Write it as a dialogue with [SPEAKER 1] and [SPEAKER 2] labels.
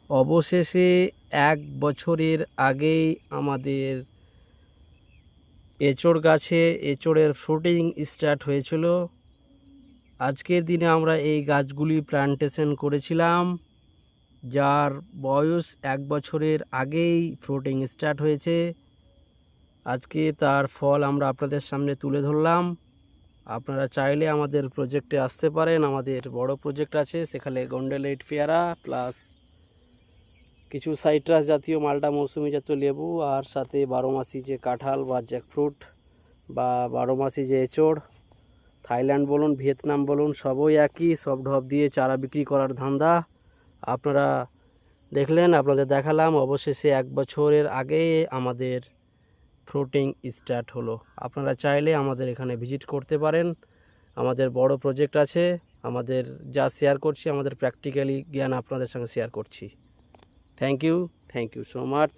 [SPEAKER 1] অবশেষে 1 বছরের আগেই আমাদের এঁচোড় গাছে এঁচোড়ের ফ্রুটিং স্টার্ট হয়েছিল। আজকের দিনে আমরা এই গাছগুলি প্ল্যান্টেশন করেছিলাম, যার বয়স 1 বছরের আগেই ফ্রুটিং স্টার্ট হয়েছে। আজকে তার ফল আমরা আপনাদের সামনে তুলে ধরলাম। আপনারা চাইলে আমাদের প্রজেক্টে আসতে পারেন। আমাদের বড় প্রজেক্ট আছে, সেখানে গন্ডেলাইট পেয়ারা প্লাস কিছু সাইট্রাস জাতীয় মালটা মৌসুমি জাতীয় লেবু, আর সাথে 12 মাসি যে কাঁঠাল বা জ্যাকফ্রুট বা 12 মাসি যে এঁচোড়, থাইল্যান্ড বলুন ভিয়েতনাম বলুন সবই একই, সব ঢপ দিয়ে চারা বিক্রি করার ধান্দা। আপনারা দেখলেন, আপনাদের দেখালাম। অবশেষে 1 বছরের আগে আমাদের ফ্রুটিং স্টার্ট হলো। আপনারা চাইলে আমাদের এখানে ভিজিট করতে পারেন। আমাদের বড় প্রজেক্ট আছে, আমাদের যা শেয়ার করছি আমাদের প্র্যাকটিক্যালি জ্ঞান আপনাদের সঙ্গে শেয়ার করছি। Thank you so much.